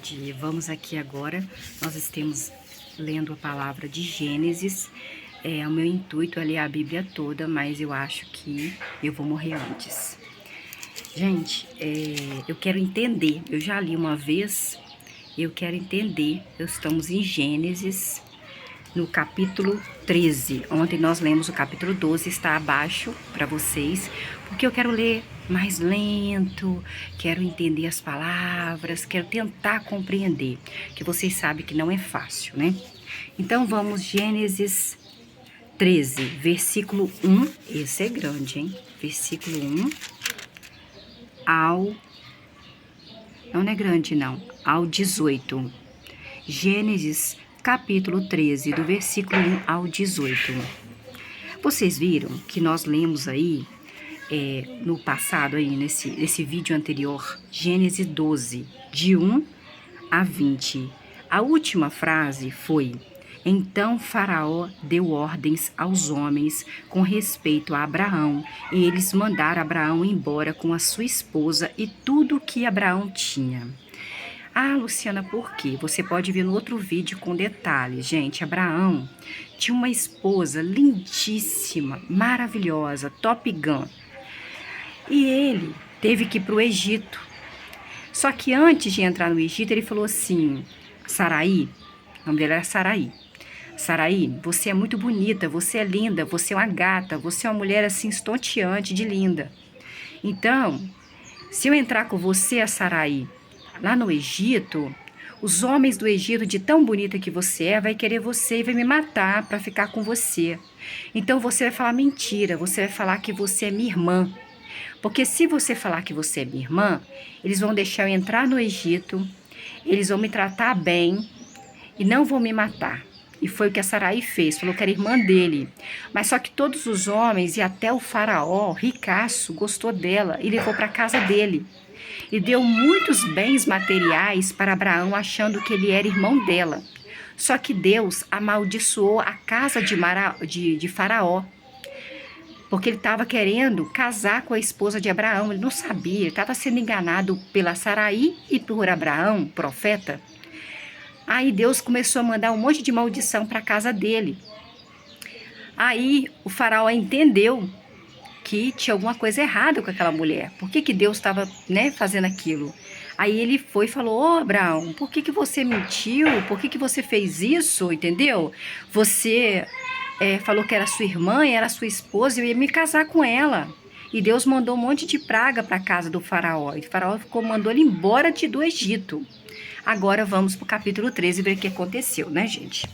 tarde. Vamos aqui agora, nós estamos lendo a palavra de Gênesis. O meu intuito é ler a Bíblia toda, mas eu acho que eu vou morrer antes. Gente, eu quero entender, eu já li uma vez, eu quero entender. Estamos em Gênesis, no capítulo 13. Ontem nós lemos o capítulo 12, está abaixo para vocês, porque eu quero ler mais lento, quero entender as palavras, quero tentar compreender, que vocês sabem que não é fácil, né? Então vamos, Gênesis 13, versículo 1, esse é grande, hein? Versículo 1 ao... não é grande não, ao 18. Gênesis capítulo 13, do versículo 1 ao 18. Vocês viram que nós lemos aí, no passado, aí nesse vídeo anterior, Gênesis 12, de 1 a 20. A última frase foi: então Faraó deu ordens aos homens com respeito a Abraão, e eles mandaram Abraão embora com a sua esposa e tudo o que Abraão tinha. Ah, Luciana, por quê? Você pode ver no outro vídeo com detalhes. Gente, Abraão tinha uma esposa lindíssima, maravilhosa, Top Gun. E ele teve que ir para o Egito. Só que antes de entrar no Egito, ele falou assim: Sarai, o nome dela era Sarai. Sarai, você é muito bonita, você é linda, você é uma gata, você é uma mulher assim estonteante de linda. Então, se eu entrar com você, a Sarai, lá no Egito, os homens do Egito, de tão bonita que você é, vai querer você e vai me matar para ficar com você. Então você vai falar mentira, você vai falar que você é minha irmã. Porque se você falar que você é minha irmã, eles vão deixar eu entrar no Egito, eles vão me tratar bem e não vão me matar. E foi o que a Sarai fez, falou que era irmã dele. Mas só que todos os homens e até o faraó, ricaço, gostou dela e levou para casa dele. E deu muitos bens materiais para Abraão, achando que ele era irmão dela. Só que Deus amaldiçoou a casa de Faraó, porque ele estava querendo casar com a esposa de Abraão. Ele não sabia, ele estava sendo enganado pela Sarai e por Abraão, profeta. Aí Deus começou a mandar um monte de maldição para a casa dele. Aí o faraó entendeu que tinha alguma coisa errada com aquela mulher. Por que Deus estava, fazendo aquilo? Aí ele foi e falou: ô Abraão, por que você mentiu? Por que você fez isso? Entendeu? Você falou que era sua irmã, era sua esposa, eu ia me casar com ela. E Deus mandou um monte de praga para a casa do faraó. E o faraó mandou ele embora do Egito. Agora vamos para o capítulo 13 ver o que aconteceu, né, gente?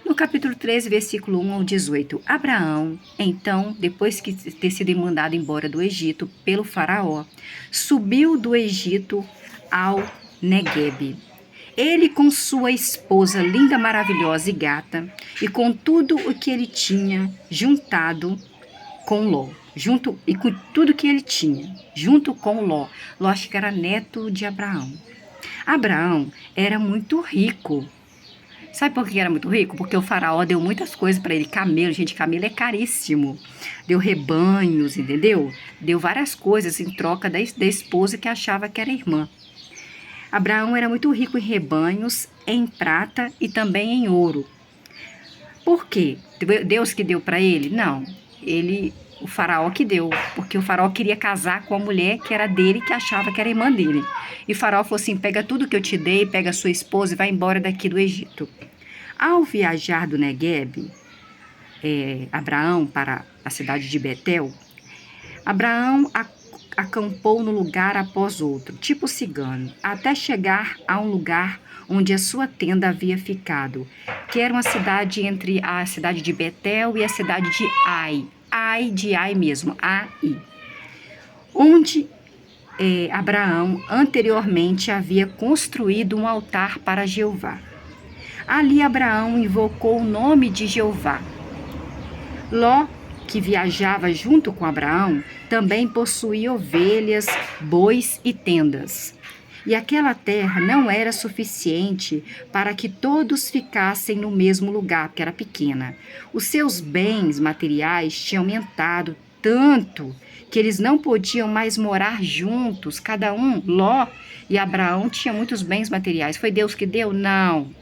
No capítulo 13, versículo 1 ao 18, Abraão, então, depois que ter sido mandado embora do Egito pelo faraó, subiu do Egito ao Neguebe. Ele com sua esposa linda, maravilhosa e gata, e com tudo o que ele tinha juntado com Ló, e com tudo que ele tinha, junto com Ló. Ló acho que era neto de Abraão. Abraão era muito rico. Sabe por que era muito rico? Porque o faraó deu muitas coisas para ele. Camelo, gente, camelo é caríssimo. Deu rebanhos, entendeu? Deu várias coisas em troca da esposa que achava que era irmã. Abraão era muito rico em rebanhos, em prata e também em ouro. Por quê? Deus que deu para ele? Não. O faraó que deu, porque o faraó queria casar com a mulher que era dele, que achava que era irmã dele. E o faraó falou assim: pega tudo que eu te dei, pega a sua esposa e vai embora daqui do Egito. Ao viajar do Neguebe, Abraão para a cidade de Betel, Abraão acampou no lugar após outro, tipo cigano, até chegar a um lugar onde a sua tenda havia ficado, que era uma cidade entre a cidade de Betel e a cidade de Ai. Ai mesmo, Ai, onde Abraão anteriormente havia construído um altar para Jeová. Ali Abraão invocou o nome de Jeová. Ló, que viajava junto com Abraão, também possuía ovelhas, bois e tendas. E aquela terra não era suficiente para que todos ficassem no mesmo lugar, porque era pequena. Os seus bens materiais tinham aumentado tanto que eles não podiam mais morar juntos, cada um, Ló e Abraão, tinha muitos bens materiais. Foi Deus que deu? Não.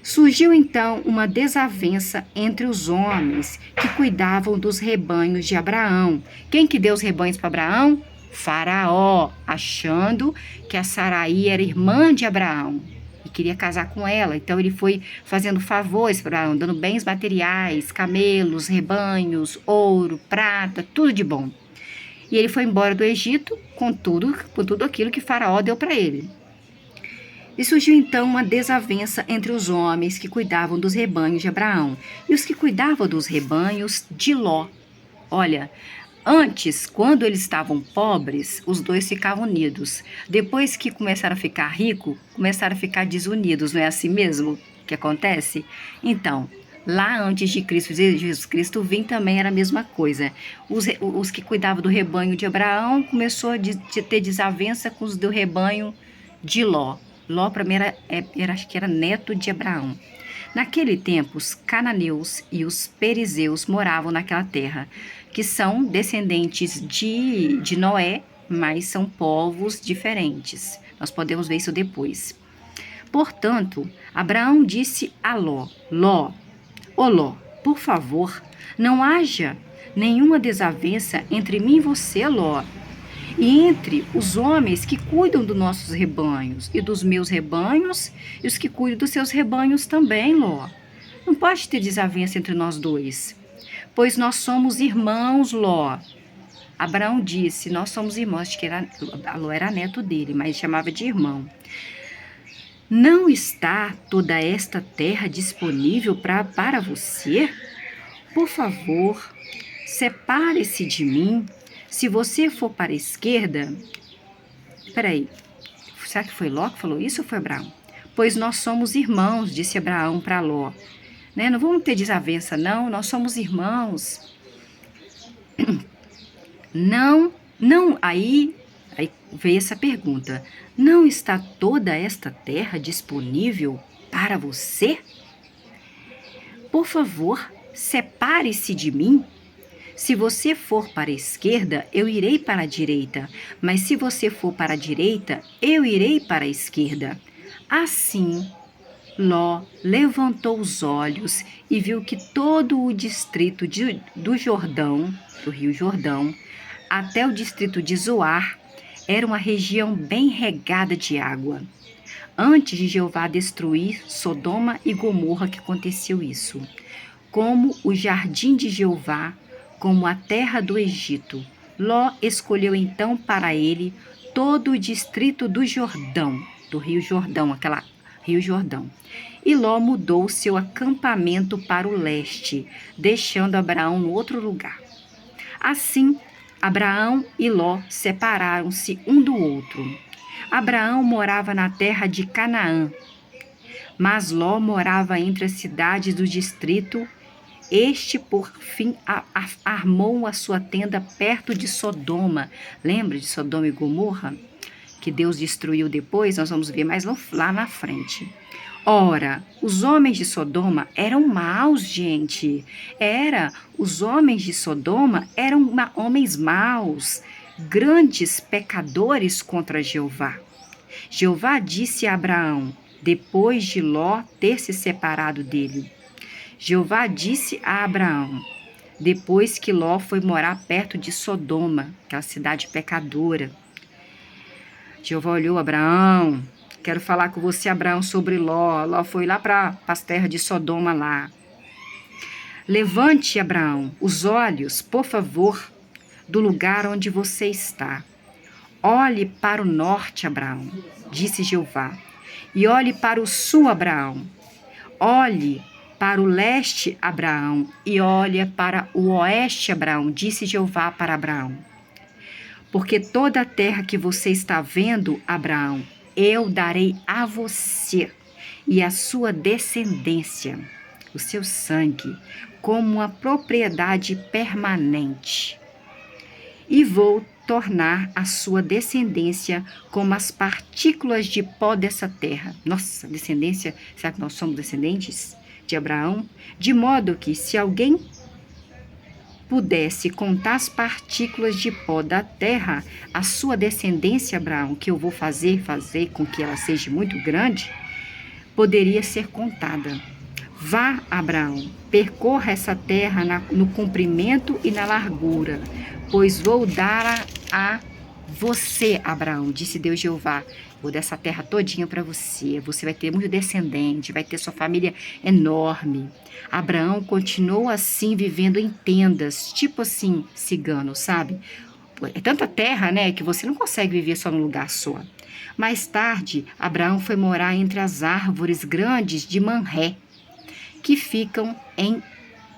Surgiu então uma desavença entre os homens que cuidavam dos rebanhos de Abraão. Quem que deu os rebanhos para Abraão? Faraó, achando que a Saraí era irmã de Abraão e queria casar com ela. Então ele foi fazendo favores para Abraão, dando bens materiais, camelos, rebanhos, ouro, prata, tudo de bom. E ele foi embora do Egito com tudo aquilo que Faraó deu para ele. E surgiu então uma desavença entre os homens que cuidavam dos rebanhos de Abraão e os que cuidavam dos rebanhos de Ló. Olha, antes, quando eles estavam pobres, os dois ficavam unidos. Depois que começaram a ficar ricos, começaram a ficar desunidos, não é assim mesmo que acontece? Então, lá antes de Cristo, Jesus Cristo vir também era a mesma coisa. Os que cuidavam do rebanho de Abraão começou a ter desavença com os do rebanho de Ló. Ló, para mim, acho que era neto de Abraão. Naquele tempo, os cananeus e os perizeus moravam naquela terra, que são descendentes de Noé, mas são povos diferentes. Nós podemos ver isso depois. Portanto, Abraão disse a Ló, Ló, por favor, não haja nenhuma desavença entre mim e você, Ló, e entre os homens que cuidam dos nossos rebanhos e dos meus rebanhos e os que cuidam dos seus rebanhos também, Ló. Não pode ter desavença entre nós dois, pois nós somos irmãos, Ló. Abraão disse, nós somos irmãos, acho que Ló era neto dele, mas chamava de irmão. Não está toda esta terra disponível para você? Por favor, separe-se de mim. Se você for para a esquerda... Peraí, será que foi Ló que falou isso ou foi Abraão? Pois nós somos irmãos, disse Abraão para Ló. Né? Não vamos ter desavença, não, nós somos irmãos. Não, aí veio essa pergunta. Não está toda esta terra disponível para você? Por favor, separe-se de mim. Se você for para a esquerda, eu irei para a direita, mas se você for para a direita, eu irei para a esquerda. Assim, Ló levantou os olhos e viu que todo o distrito do Jordão, do Rio Jordão, até o distrito de Zoar, era uma região bem regada de água. Antes de Jeová destruir Sodoma e Gomorra que aconteceu isso. Como o jardim de Jeová, como a terra do Egito. Ló escolheu então para ele todo o distrito do Jordão, do Rio Jordão, aquela Rio Jordão. E Ló mudou seu acampamento para o leste, deixando Abraão no outro lugar. Assim, Abraão e Ló separaram-se um do outro. Abraão morava na terra de Canaã, mas Ló morava entre as cidades do distrito. Este, por fim, armou a sua tenda perto de Sodoma. Lembra de Sodoma e Gomorra? Que Deus destruiu depois, nós vamos ver mais lá na frente. Ora, os homens de Sodoma eram maus, gente. Os homens de Sodoma eram homens maus, grandes pecadores contra Jeová. Jeová disse a Abraão, depois de Ló ter se separado dele. Jeová disse a Abraão, depois que Ló foi morar perto de Sodoma, aquela cidade pecadora. Jeová olhou, Abraão, quero falar com você, Abraão, sobre Ló. Ló foi lá para as terras de Sodoma lá. Levante, Abraão, os olhos, por favor, do lugar onde você está. Olhe para o norte, Abraão, disse Jeová, e olhe para o sul, Abraão. Olhe para o leste, Abraão, e olha para o oeste, Abraão, disse Jeová para Abraão. Porque toda a terra que você está vendo, Abraão, eu darei a você e a sua descendência, o seu sangue, como uma propriedade permanente. E vou tornar a sua descendência como as partículas de pó dessa terra. Nossa, descendência, será que nós somos descendentes de Abraão? De modo que se alguém pudesse contar as partículas de pó da terra, a sua descendência, Abraão, que eu vou fazer com que ela seja muito grande, poderia ser contada. Vá, Abraão, percorra essa terra no comprimento e na largura, pois vou dar a você, Abraão, disse Deus Jeová. Vou dar essa terra todinha para você. Você vai ter muito descendente, vai ter sua família enorme. Abraão continuou assim, vivendo em tendas, tipo assim, cigano, sabe? É tanta terra, né, que você não consegue viver só num lugar só. Mais tarde, Abraão foi morar entre as árvores grandes de Manré, que ficam em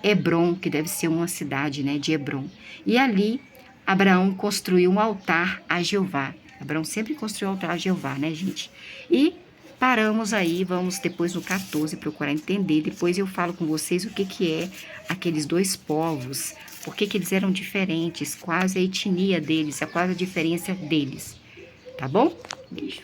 Hebrom, que deve ser uma cidade, né, de Hebrom. E ali, Abraão construiu um altar a Jeová. Abraão sempre construiu um altar a Jeová, né, gente? E paramos aí, vamos depois no 14 procurar entender. Depois eu falo com vocês o que é aqueles dois povos, por que eles eram diferentes, quase a etnia deles, quase a diferença deles. Tá bom? Beijo.